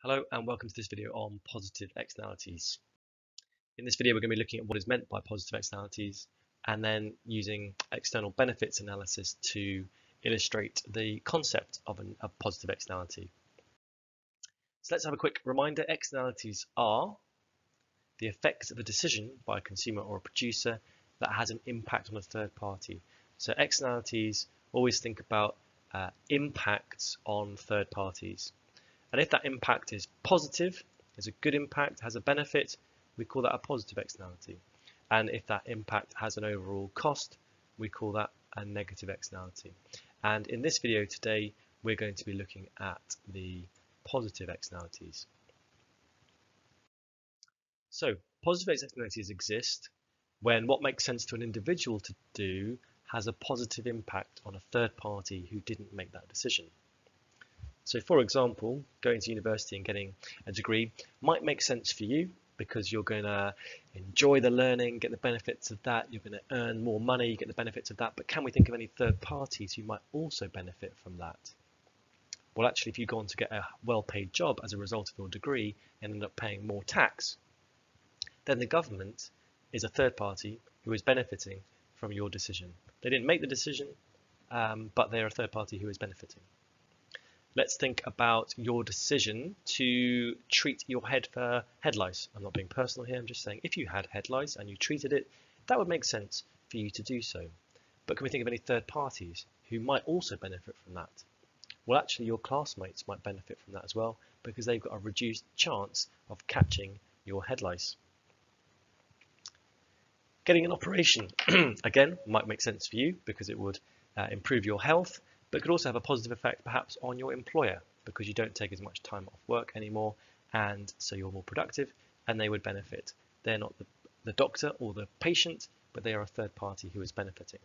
Hello and welcome to this video on positive externalities. In this video we're going to be looking at what is meant by positive externalities and then using external benefits analysis to illustrate the concept of a positive externality. So let's have a quick reminder. Externalities are the effects of a decision by a consumer or a producer that has an impact on a third party. So externalities, always think about impacts on third parties. And if that impact is positive, is a good impact, has a benefit, we call that a positive externality. And if that impact has an overall cost, we call that a negative externality. And in this video today, we're going to be looking at the positive externalities. So positive externalities exist when what makes sense to an individual to do has a positive impact on a third party who didn't make that decision. So for example, going to university and getting a degree might make sense for you because you're going to enjoy the learning, get the benefits of that, you're going to earn more money, get the benefits of that. But can we think of any third parties who might also benefit from that? Well, actually, if you go on to get a well-paid job as a result of your degree and end up paying more tax, then the government is a third party who is benefiting from your decision. They didn't make the decision, but they're a third party who is benefiting. Let's think about your decision to treat your head for head lice. I'm not being personal here, I'm just saying if you had head lice and you treated it, that would make sense for you to do so. But can we think of any third parties who might also benefit from that? Well, actually your classmates might benefit from that as well because they've got a reduced chance of catching your head lice. Getting an operation, again, might make sense for you because it would improve your health, but could also have a positive effect perhaps on your employer because you don't take as much time off work anymore and so you're more productive and they would benefit. They're not the doctor or the patient, but they are a third party who is benefiting.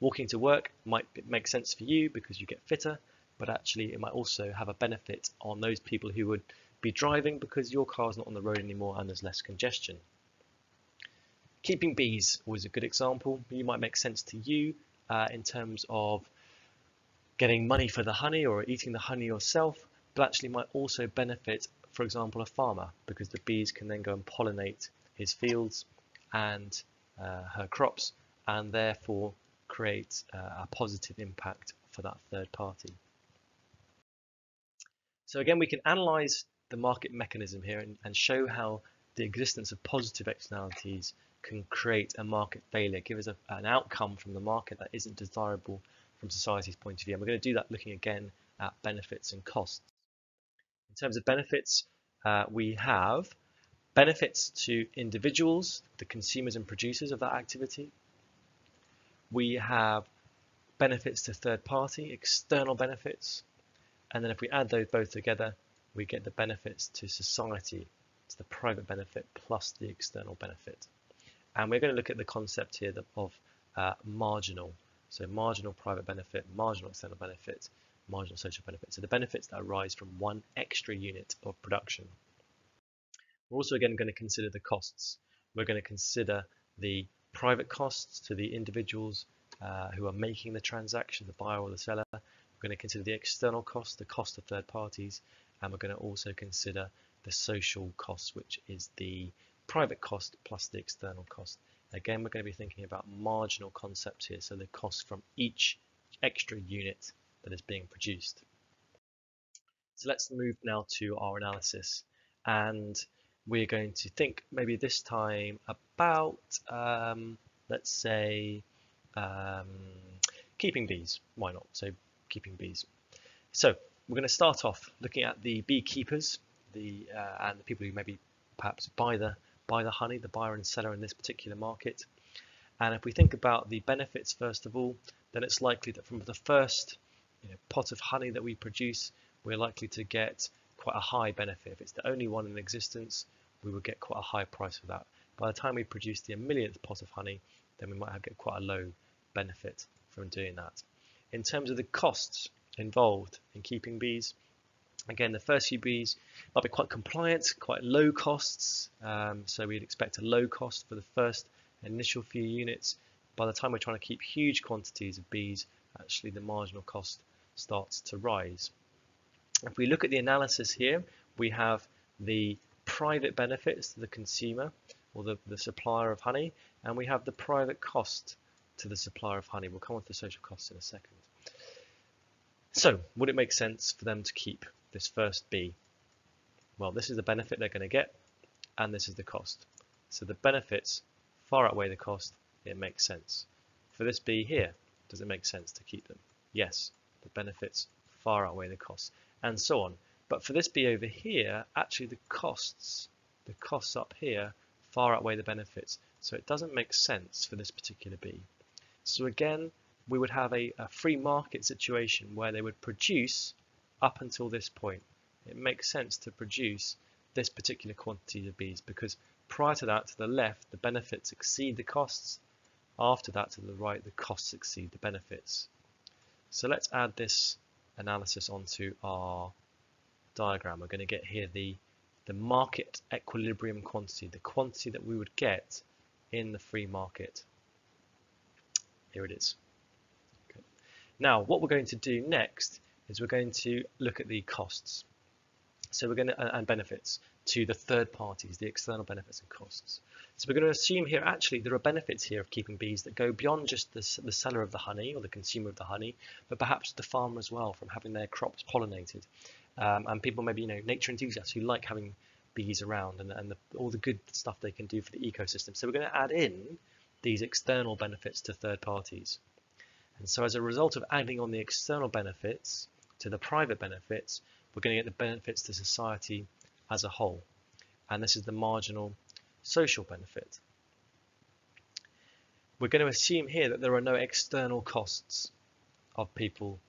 Walking to work might make sense for you because you get fitter, but actually it might also have a benefit on those people who would be driving because your car's not on the road anymore and there's less congestion. Keeping bees was a good example. You might make sense to you in terms of getting money for the honey or eating the honey yourself, but actually might also benefit, for example, a farmer because the bees can then go and pollinate his fields and her crops and therefore create a positive impact for that third party. So again, we can analyze the market mechanism here and show how the existence of positive externalities can create a market failure, give us an outcome from the market that isn't desirable from society's point of view. And we're going to do that looking again at benefits and costs. In terms of benefits, we have benefits to individuals, the consumers and producers of that activity. We have benefits to third party, external benefits. And then if we add those both together, we get the benefits to society. It's the private benefit plus the external benefit. And we're going to look at the concept here of marginal. So marginal private benefit, marginal external benefit, marginal social benefit. So the benefits that arise from one extra unit of production. We're also again going to consider the costs. We're going to consider the private costs to the individuals who are making the transaction, the buyer or the seller. We're going to consider the external cost, the cost of third parties, and we're going to also consider the social costs, which is the private cost plus the external cost. Again, we're going to be thinking about marginal concepts here, so the cost from each extra unit that is being produced. So let's move now to our analysis, and we're going to think maybe this time about, let's say, keeping bees. Why not? So keeping bees. So we're going to start off looking at the beekeepers, and the people who maybe perhaps buy the honey, the buyer and seller in this particular market. And if we think about the benefits first of all, then it's likely that from the first pot of honey that we produce, we're likely to get quite a high benefit. If it's the only one in existence, we will get quite a high price for that. By the time we produce the millionth pot of honey, then we might get quite a low benefit from doing that. In terms of the costs involved in keeping bees, again, the first few bees might be quite compliant, quite low costs, so we'd expect a low cost for the first initial few units. By the time we're trying to keep huge quantities of bees, actually the marginal cost starts to rise. If we look at the analysis here, we have the private benefits to the consumer or the supplier of honey, and we have the private cost to the supplier of honey. We'll come on to the social costs in a second. So, would it make sense for them to keep this first B? Well, this is the benefit they're going to get, and this is the cost. So the benefits far outweigh the cost. It makes sense. For this B here, does it make sense to keep them? Yes, the benefits far outweigh the costs, and so on. But for this B over here, actually the costs up here far outweigh the benefits. So it doesn't make sense for this particular B. So again, we would have a free market situation where they would produce up until this point. It makes sense to produce this particular quantity of bees because prior to that, to the left, the benefits exceed the costs. After that, to the right, the costs exceed the benefits. So let's add this analysis onto our diagram. We're going to get here the market equilibrium quantity, the quantity that we would get in the free market. Here it is. Okay. Now, what we're going to do next is we're going to look at the costs. So we're going to, and benefits to the third parties, the external benefits and costs. So we're going to assume here actually there are benefits here of keeping bees that go beyond just the seller of the honey or the consumer of the honey, but perhaps the farmer as well from having their crops pollinated. And people maybe, nature enthusiasts who like having bees around and all the good stuff they can do for the ecosystem. So we're going to add in these external benefits to third parties. And so as a result of adding on the external benefits to the private benefits, we're going to get the benefits to society as a whole. And this is the marginal social benefit. We're going to assume here that there are no external costs of people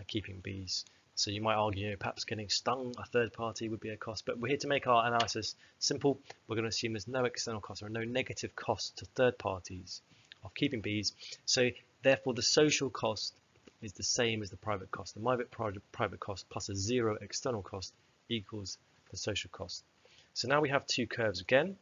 keeping bees. So you might argue, perhaps getting stung, a third party would be a cost, but we're here to make our analysis simple. We're going to assume there's no external costs or no negative costs to third parties of keeping bees. So therefore the social cost is the same as the private cost. The private cost plus a zero external cost equals the social cost. So now we have two curves again.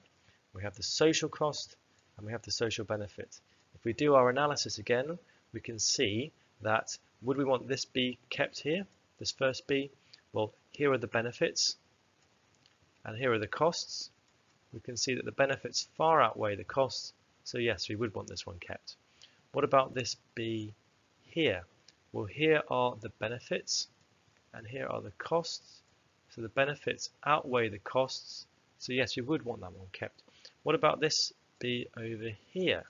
We have the social cost and we have the social benefit. If we do our analysis again, we can see that would we want this B kept here, this first B? Well, here are the benefits and here are the costs. We can see that the benefits far outweigh the costs. So yes, we would want this one kept. What about this B here? Well, here are the benefits and here are the costs. So the benefits outweigh the costs. So yes, we would want that one kept. What about this B over here?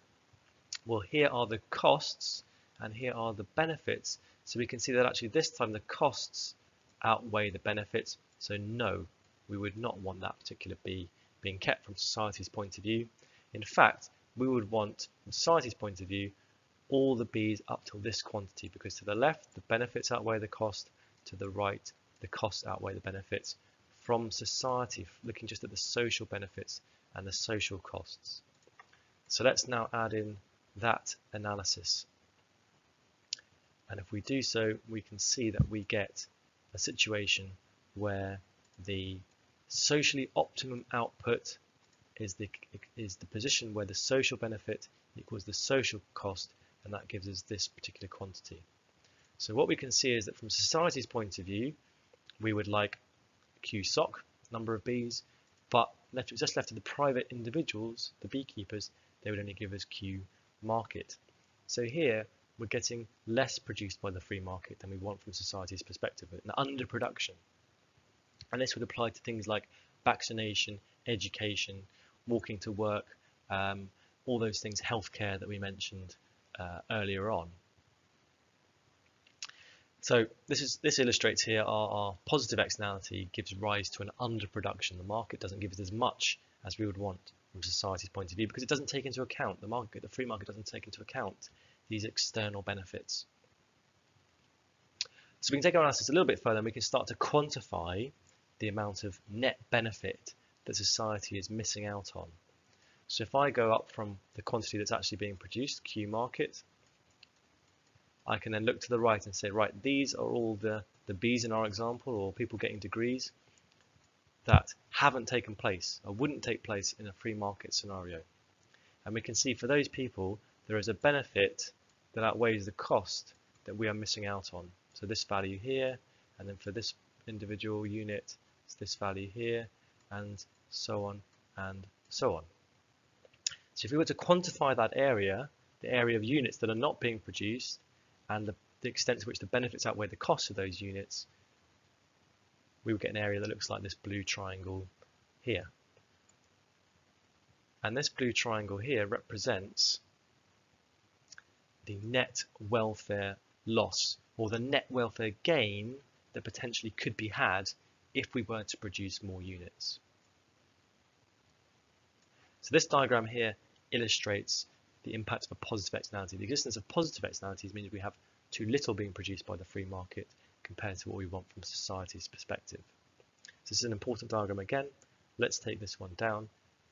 Well, here are the costs and here are the benefits. So we can see that actually this time the costs outweigh the benefits. So no, we would not want that particular B being kept from society's point of view. In fact, we would want, from society's point of view, all the bees up till this quantity, because to the left the benefits outweigh the cost, to the right the costs outweigh the benefits. From society, looking just at the social benefits and the social costs. So let's now add in that analysis. And if we do so, we can see that we get a situation where the socially optimum output is the position where the social benefit equals the social cost, and that gives us this particular quantity. So what we can see is that from society's point of view, we would like Q soc, number of bees, but just left to the private individuals, the beekeepers, they would only give us Q market. So here we're getting less produced by the free market than we want from society's perspective, an underproduction. And this would apply to things like vaccination, education, walking to work, all those things, healthcare that we mentioned earlier on. So this illustrates here our positive externality gives rise to an underproduction. The market doesn't give us as much as we would want from society's point of view because it doesn't take into account, the free market doesn't take into account these external benefits. So we can take our analysis a little bit further and we can start to quantify the amount of net benefit that society is missing out on. So if I go up from the quantity that's actually being produced, Q market, I can then look to the right and say, right, these are all the bees in our example, or people getting degrees, that haven't taken place, or wouldn't take place in a free market scenario. And we can see for those people, there is a benefit that outweighs the cost that we are missing out on. So this value here, and then for this individual unit is this value here, and so on and so on. So if we were to quantify that area, the area of units that are not being produced, and the extent to which the benefits outweigh the costs of those units, we would get an area that looks like this blue triangle here. And this blue triangle here represents the net welfare loss, or the net welfare gain that potentially could be had if we were to produce more units. So this diagram here illustrates the impact of a positive externality. The existence of positive externalities means we have too little being produced by the free market compared to what we want from society's perspective. So this is an important diagram again. Let's take this one down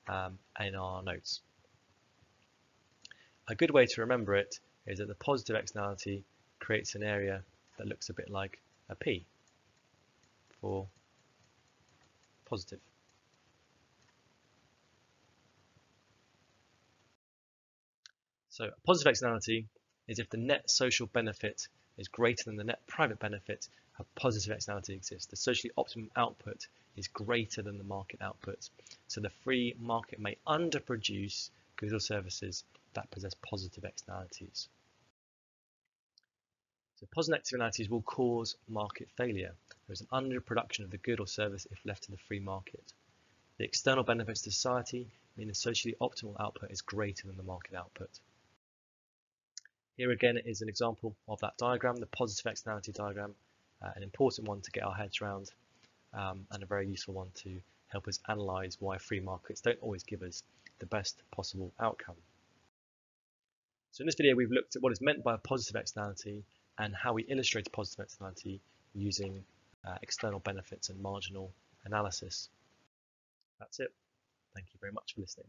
in our notes. A good way to remember it is that the positive externality creates an area that looks a bit like a P for positive. So a positive externality is if the net social benefit is greater than the net private benefit, a positive externality exists. The socially optimum output is greater than the market output. So the free market may underproduce goods or services that possess positive externalities. So positive externalities will cause market failure. There is an underproduction of the good or service if left to the free market. The external benefits to society mean the socially optimal output is greater than the market output. Here again is an example of that diagram, the positive externality diagram, an important one to get our heads around and a very useful one to help us analyse why free markets don't always give us the best possible outcome. So in this video we've looked at what is meant by a positive externality and how we illustrate a positive externality using external benefits and marginal analysis. That's it. Thank you very much for listening.